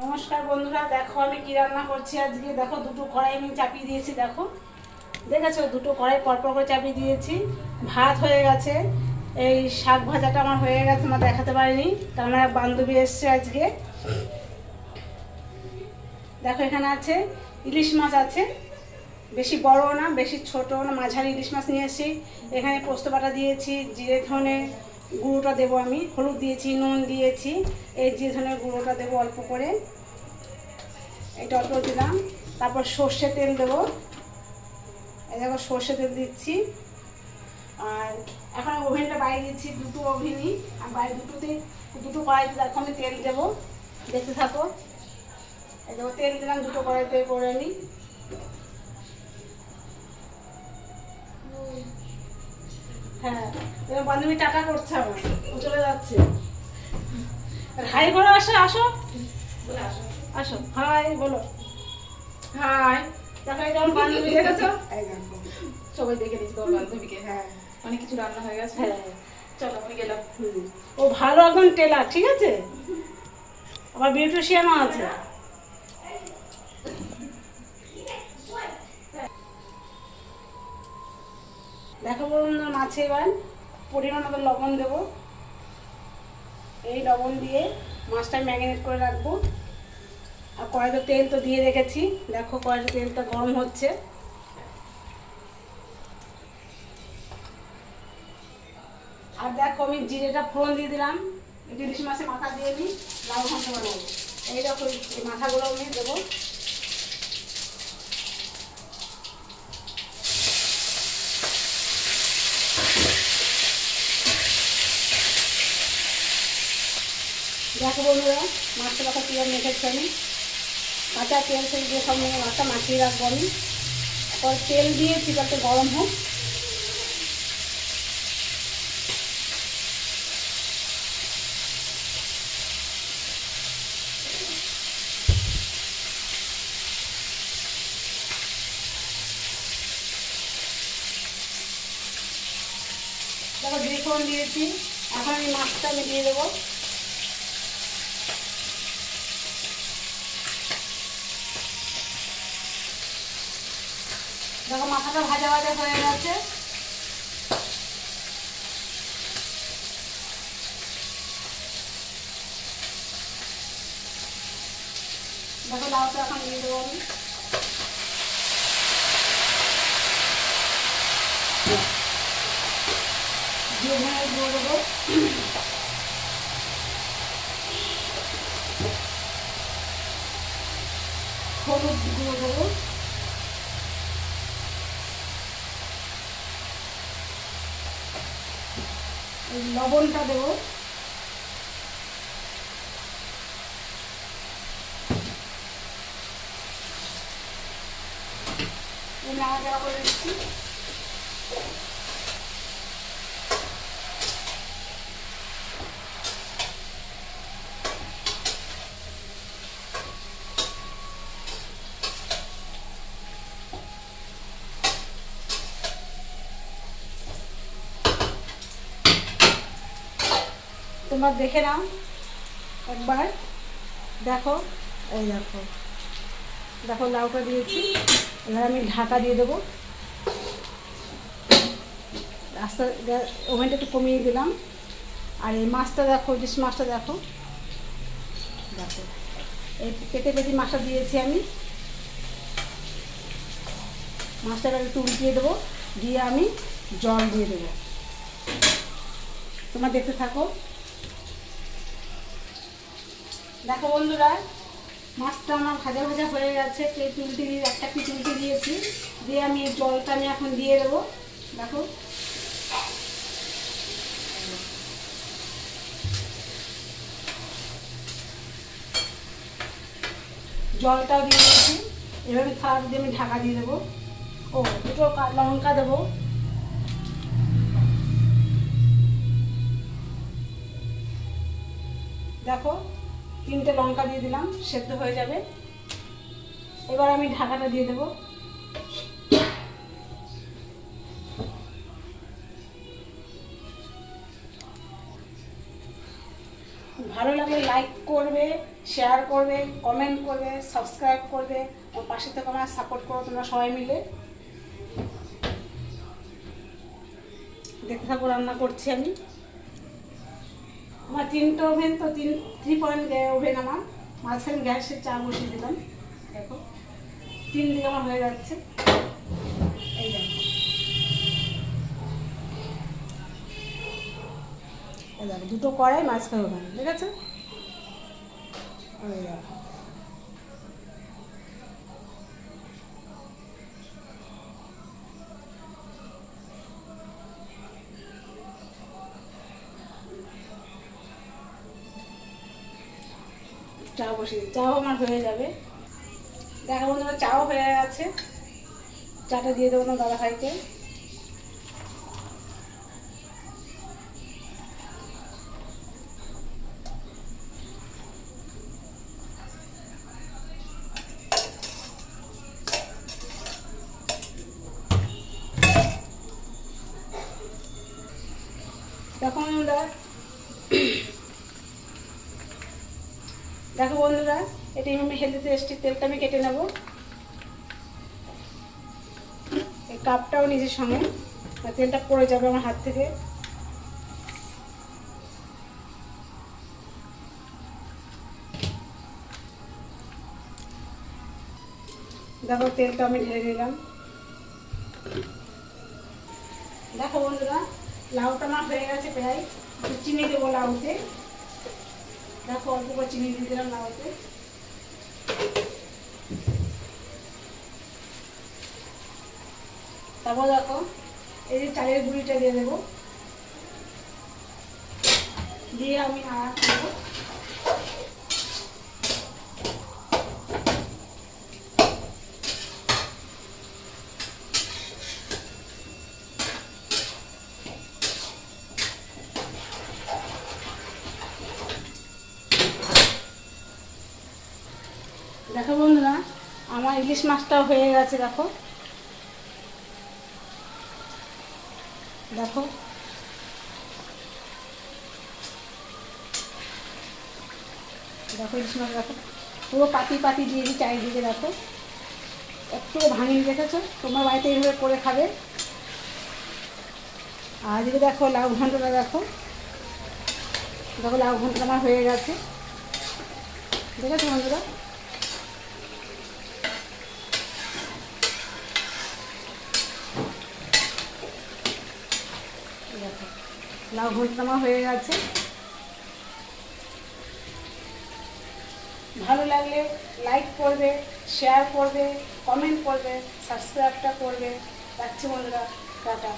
নমস্কার বন্ধুরা, দেখো আমি কি রান্না করছি আজকে। দেখো দুটো কড়াই আমি চাপিয়ে দিয়েছি। দেখো দেখেছো, দুটো কড়াই পরপর করে চাপিয়ে দিয়েছি। ভাত হয়ে গেছে, এই শাক ভাজাটা আমার হয়ে গেছে, আমার দেখাতে পারিনি, কারণ আমার এক বান্ধবী এসছে আজকে। দেখো এখানে আছে ইলিশ মাছ আছে, বেশি বড় না বেশি ছোট না, মাঝারি ইলিশ মাছ নিয়ে এসেছি। এখানে পোস্ত বাটা দিয়েছি, জিরে ধনে গুঁড়োটা দেবো, আমি হলুদ দিয়েছি, নুন দিয়েছি, এই জিরে ধনের গুঁড়োটা দেবো অল্প করে, এটা অল্প দিলাম। তারপর সর্ষে তেল দেবো, এই দেখো সর্ষে তেল দিচ্ছি। আর এখন ওভেনটা বাইরে দিচ্ছি, দুটো ওভেনই, আর বাইরে দুটো কড়াইতে দেখো আমি তেল দেবো, দেখতে থাকো। এই দেখো তেল দিলাম, দুটো কড়াইতে করে নিই। হ্যাঁ, এবার বান্ধবী টাকা করছে আমার, ও চলে যাচ্ছে। হাই করে আসো, আসো আসো, হাই বলো, হাই। দেখো এই যেমন বান্ধবী দেখেছো, সবাই দেখে নিচ্ছি তোমার বান্ধবীকে। হ্যাঁ অনেক কিছু রান্না হয়ে গেছে। হ্যাঁ, চলো আমি গেলাম। ও ভালো একদম টেলার, ঠিক আছে, আবার বিউটিশিয়ানও আছে। দেখো বলুন, মাছে এবার পরিমাণ মতো লবণ দেবো, এই লবণ দিয়ে মাছটা ম্যারিনেট করে রাখবো। আর কড়াইতে তেল তো দিয়ে রেখেছি, দেখো কড়াইতে তেলটা গরম হচ্ছে। আর দেখো আমি জিরেটা ফোড়ন দিয়ে দিলাম, ইলিশ মাছের মাথা দিয়ে দিই, লাউ ঘন্ট বানাবো। এই দেখো এই মাথাগুলো আমি দেবো। দেখো বন্ধুরা, মাছটা দেখো কীভাবে মেখেছি আমি, কাঁচা তেল সেই দিয়ে সব মেখে মাছটা মাখিয়ে রাখবো আমি। তারপর তেল দিয়েছি যাতে গরম হোক। দেখো জিরে ফোড়ন দিয়েছি, এখন আমি মাছটা আমি দিয়ে দেবো। দেখো মাথাটা ভাজা ভাজা হয়ে গেছে। দেখো লাউটা এখন দিয়ে দেবো আমি। দিয়ে দেবো হলুদ গুঁড়ো দেবো, লবণটা দেবো, নাড়াচাড়া করে দিচ্ছি। তোমরা দেখে নাও একবার, দেখো এই দেখো, দেখো লাউটা দিয়েছি। এবার আমি ঢাকা দিয়ে দেবো, আস্তে ওভেনটা একটু কমিয়ে দিলাম। আর এই মাছটা দেখো, ইলিশ মাছটা দেখো, দেখো এই কেটে কেটে মাছটা দিয়েছি আমি। মাছটা এবার একটু উল্টিয়ে দেবো, দিয়ে আমি জল দিয়ে দেবো। তোমরা দেখতে থাকো। দেখো বন্ধুরা, মাছটা আমার ভাজা ভাজা হয়ে গেছে, প্লেট উল্টে দিয়ে একটা পিঠ উল্টে দিয়েছি, দিয়ে আমি এই জলটা আমি এখন দিয়ে দেবো। দেখো জলটাও দিয়ে দিয়েছি, এভাবে থালা দিয়ে আমি ঢাকা দিয়ে দেবো। ও দুটো লঙ্কা দেবো, দেখো 3টে লঙ্কা দিয়ে দিলাম, সেদ্ধ হয়ে যাবে। এবার আমি ঢাকাটা দিয়ে দেবো। ভালো লাগলে লাইক করবে, শেয়ার করবে, কমেন্ট করবে, সাবস্ক্রাইব করবে, ওর পাশে থেকে আমার সাপোর্ট করো তোমরা সবাই মিলে। দেখতে থাকো রান্না করছি আমি। আমার 3টে ওভেন তো 3 পয়েন্ট ওভেন আমার। মাঝখানে গ্যাসের চা বসিয়ে দিলাম। দেখো 3 দিকে আমার হয়ে যাচ্ছে। এই দেখো, এই দেখো 2টো কড়াই, মাঝখানে ওভেন, ঠিক আছে? এই দেখো চা বসিয়ে দিই, চাও আমার হয়ে যাবে। দেখো বন্ধুরা চাও হয়ে গেছে। চাটা দিয়ে দেবো না দাদা ভাইকে। দেখো বন্ধুরা, দেখো বন্ধুরা, এটা আমি হেলদি টেস্টি তেলটা আমি কেটে নেব। এই কাপটাও নিজের সঙ্গে, তেলটা পড়ে যাবে আমার হাত থেকে। দেখো তেলটা আমি ঢেলে নিলাম। দেখো বন্ধুরা, লাউটা আমার হয়ে গেছে প্রায়। চিনি দেবো লাউতে। দেখো অল্প করে চিনি দিয়ে দিলাম লাউতে। তারপর দেখো এই যে চালের গুঁড়িটা দিয়ে দেবো, দিয়ে আমি নাড়া করবো। দেখো বন্ধুরা, আমার ইলিশ মাছটাও হয়ে গেছে। দেখো দেখো দেখো ইলিশ মাছ, দেখো পুরো পাতি পাতি দিয়েছি চারিদিকে। দেখো একটু ভাঙিয়ে দেখেছো, তোমার বাড়িতে এইভাবে করে খাবে। আর এদিকে দেখো লাউ ঘন্টটা, দেখো দেখো লাউ ঘন্টটা আমার হয়ে গেছে। দেখেছো বন্ধুরা? দেখো লাউ ঘন্টটা আমার হয়ে গেছে। ভালো লাগলে লাইক করবে, শেয়ার করবে, কমেন্ট করবে, সাবস্ক্রাইবটা করবে। রাখছি বন্ধুরা, টাটা।